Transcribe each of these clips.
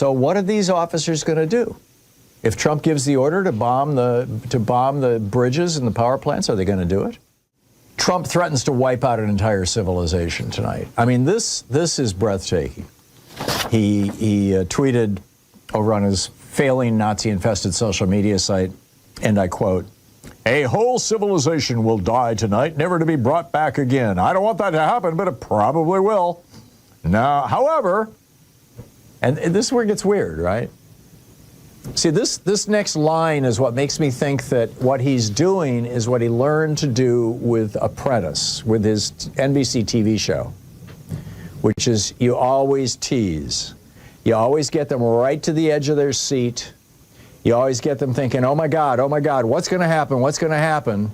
So what are these officers going to do? If Trump gives the order to bomb the bridges and the power plants, are they going to do it? Trump threatens to wipe out an entire civilization tonight. I mean, this is breathtaking. He tweeted over on his failing Nazi-infested social media site, and I quote, "A whole civilization will die tonight, never to be brought back again. I don't want that to happen, but it probably will. Now, however," and this is where it gets weird, right? See, this next line is what makes me think that what he's doing is what he learned to do with Apprentice, with his NBC TV show, which is you always tease. You always get them right to the edge of their seat. You always get them thinking, oh my God, what's going to happen? What's going to happen?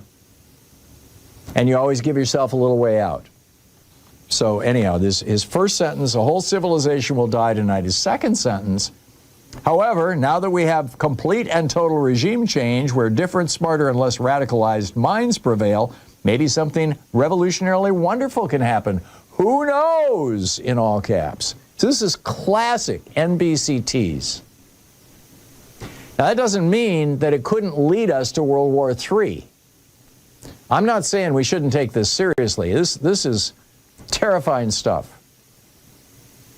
And you always give yourself a little way out. So anyhow, his first sentence, a whole civilization will die tonight. His second sentence, however, now that we have complete and total regime change where different, smarter, and less radicalized minds prevail, maybe something revolutionarily wonderful can happen. Who knows, in all caps. So this is classic NBC tease. Now, that doesn't mean that it couldn't lead us to World War III. I'm not saying we shouldn't take this seriously. This is terrifying stuff.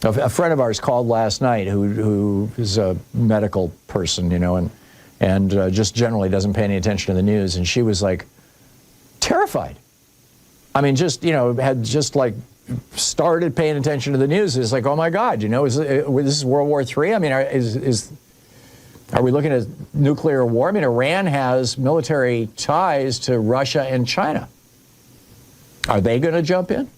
A friend of ours called last night who is a medical person, you know, and just generally doesn't pay any attention to the news, and she was like terrified. I mean, just, you know, had just like started paying attention to the news. It's like, oh my God, you know, this is World War III? I mean, are we looking at nuclear war? I mean, Iran has military ties to Russia and China. Are they going to jump in?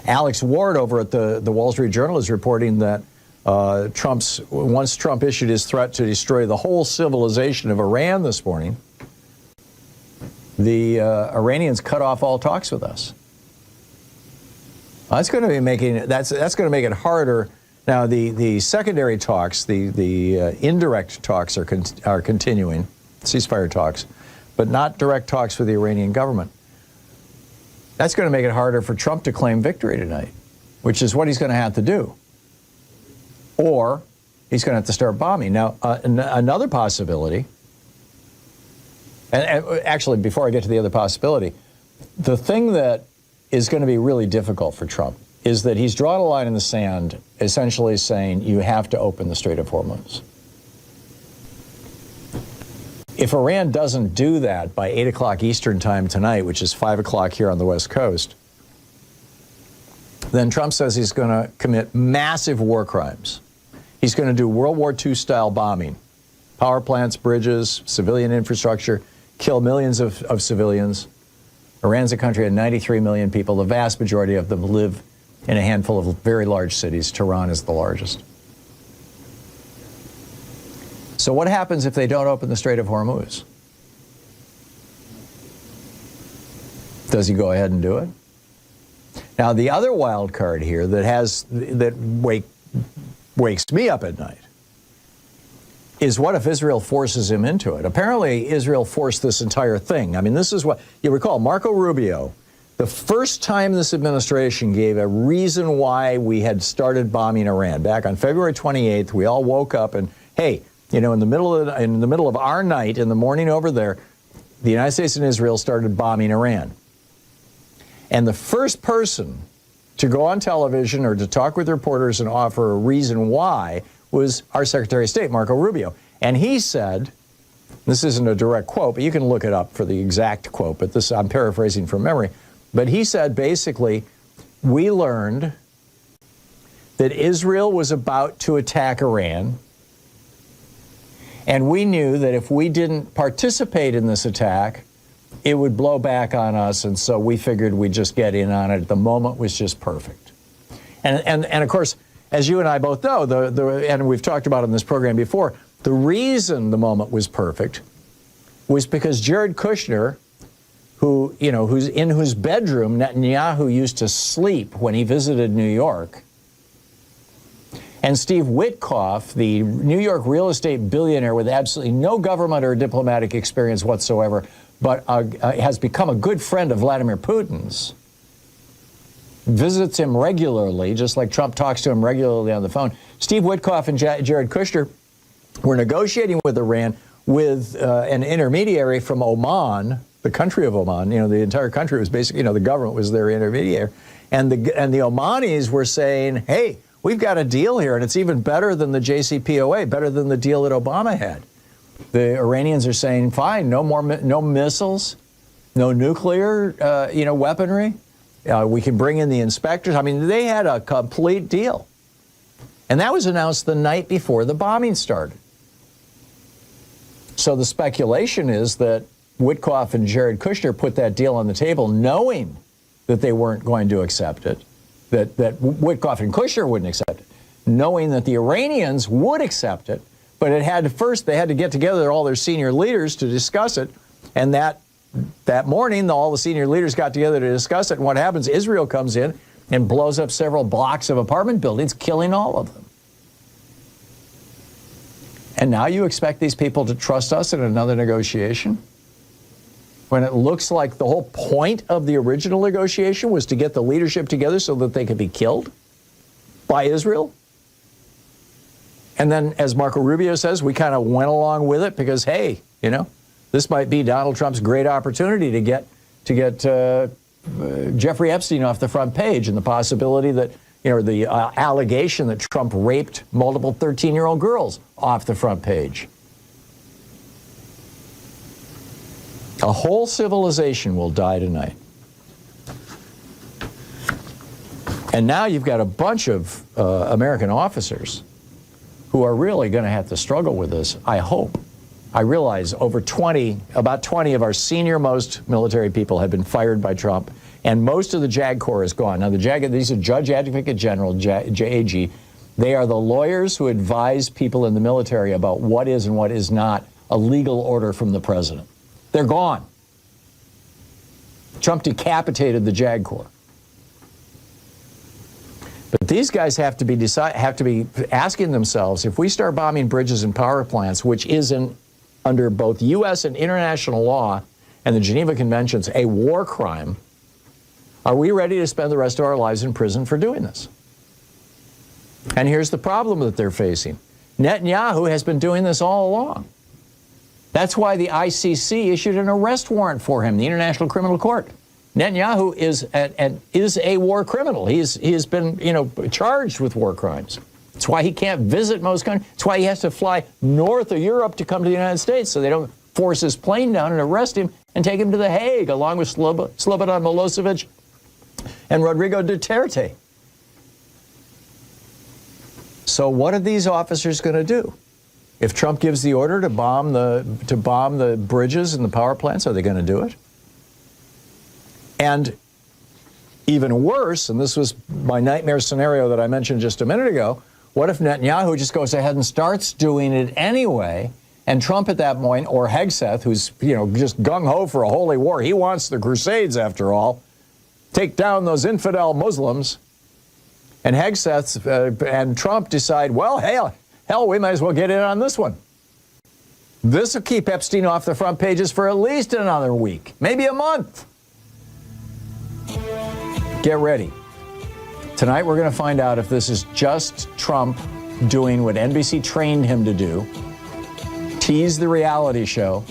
Alex Ward over at the Wall Street Journal is reporting that once Trump issued his threat to destroy the whole civilization of Iran this morning, the Iranians cut off all talks with us. That's going to be making that's going to make it harder. Now the secondary talks, the indirect talks are continuing, ceasefire talks, but not direct talks with the Iranian government. That's going to make it harder for Trump to claim victory tonight, which is what he's going to have to do. Or he's going to have to start bombing. Now, another possibility, and actually, before I get to the other possibility, the thing that is going to be really difficult for Trump is that he's drawn a line in the sand, essentially saying you have to open the Strait of Hormuz. If Iran doesn't do that by 8 o'clock Eastern time tonight, which is 5 o'clock here on the West Coast, then Trump says he's going to commit massive war crimes. He's going to do World War II style bombing, power plants, bridges, civilian infrastructure, kill millions of civilians. Iran's a country of 93 million people. The vast majority of them live in a handful of very large cities. Tehran is the largest. So what happens if they don't open the Strait of Hormuz? Does he go ahead and do it? Now, the other wild card here that wakes me up at night is what if Israel forces him into it? Apparently, Israel forced this entire thing. I mean, this is what you recall. Marco Rubio, the first time this administration gave a reason why we had started bombing Iran, back on February 28th, we all woke up and, hey, you know, in the middle of our night, in the morning over there, the United States and Israel started bombing Iran. And the first person to go on television or to talk with reporters and offer a reason why was our Secretary of State, Marco Rubio. And he said, this isn't a direct quote, but you can look it up for the exact quote, but this I'm paraphrasing from memory. But he said, basically, we learned that Israel was about to attack Iran, and we knew that if we didn't participate in this attack, it would blow back on us, and so we figured we'd just get in on it. The moment was just perfect. And of course, as you and I both know, and we've talked about it in this program before, the reason the moment was perfect was because Jared Kushner, who's in whose bedroom Netanyahu used to sleep when he visited New York, and Steve Witkoff, the New York real estate billionaire with absolutely no government or diplomatic experience whatsoever, but has become a good friend of Vladimir Putin's, visits him regularly, just like Trump talks to him regularly on the phone. Steve Witkoff and Jared Kushner were negotiating with Iran with an intermediary from Oman, the country of Oman. You know, the entire country was basically, you know, the government was their intermediary. And the Omanis were saying, hey, we've got a deal here, and it's even better than the JCPOA, better than the deal that Obama had. The Iranians are saying, fine, no missiles, no nuclear, weaponry. We can bring in the inspectors. I mean, they had a complete deal. And that was announced the night before the bombing started. So the speculation is that Witkoff and Jared Kushner put that deal on the table knowing that they weren't going to accept it, that Witkoff and Kushner wouldn't accept it, knowing that the Iranians would accept it, but they had to get together all their senior leaders to discuss it, and that morning all the senior leaders got together to discuss it, and what happens, Israel comes in and blows up several blocks of apartment buildings, killing all of them. And now you expect these people to trust us in another negotiation? When it looks like the whole point of the original negotiation was to get the leadership together so that they could be killed by Israel? And then, as Marco Rubio says, we kind of went along with it because, hey, you know, this might be Donald Trump's great opportunity to get Jeffrey Epstein off the front page, and the possibility that, you know, the allegation that Trump raped multiple 13-year-old girls off the front page. A whole civilization will die tonight. And now you've got a bunch of American officers who are really going to have to struggle with this, I hope. I realize about 20 of our senior-most military people have been fired by Trump, and most of the JAG Corps is gone. Now, these are Judge Advocate General, JAG. They are the lawyers who advise people in the military about what is and what is not a legal order from the president. They're gone. Trump decapitated the JAG Corps. But these guys have to be asking themselves, if we start bombing bridges and power plants, which is under both U.S. and international law and the Geneva Conventions, a war crime, are we ready to spend the rest of our lives in prison for doing this? And here's the problem that they're facing. Netanyahu has been doing this all along. That's why the ICC issued an arrest warrant for him, the International Criminal Court. Netanyahu is a war criminal. He has been, you know, charged with war crimes. That's why he can't visit most countries. That's why he has to fly north of Europe to come to the United States, so they don't force his plane down and arrest him and take him to The Hague, along with Slobodan Milosevic and Rodrigo Duterte. So what are these officers going to do? If Trump gives the order to bomb the bridges and the power plants, are they going to do it? And even worse, and this was my nightmare scenario that I mentioned just a minute ago, what if Netanyahu just goes ahead and starts doing it anyway, and Trump at that point, or Hegseth, who's, you know, just gung-ho for a holy war, he wants the Crusades after all, take down those infidel Muslims, and Hegseth and Trump decide, well, hell, we might as well get in on this one. This will keep Epstein off the front pages for at least another week, maybe a month. Get ready. Tonight we're going to find out if this is just Trump doing what NBC trained him to do, tease the reality show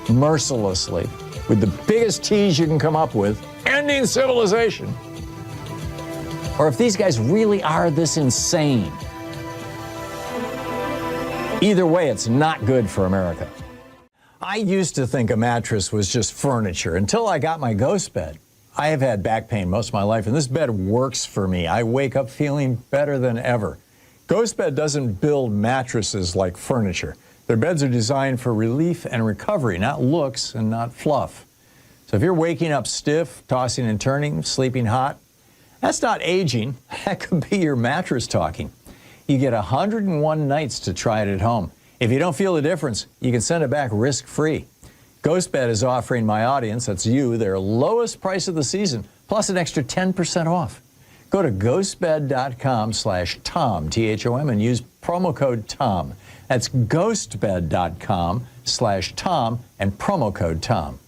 mercilessly with the biggest tease you can come up with, ending civilization, or if these guys really are this insane. Either way, it's not good for America. I used to think a mattress was just furniture until I got my ghost bed. I have had back pain most of my life, and this bed works for me. I wake up feeling better than ever. Ghost Bed doesn't build mattresses like furniture. Their beds are designed for relief and recovery, not looks and not fluff. So if you're waking up stiff, tossing and turning, sleeping hot, that's not aging. That could be your mattress talking. You get 101 nights to try it at home. If you don't feel the difference, you can send it back risk-free. GhostBed is offering my audience, that's you, their lowest price of the season, plus an extra 10% off. Go to ghostbed.com/Tom, T-H-O-M, and use promo code TOM. That's ghostbed.com/Tom and promo code TOM.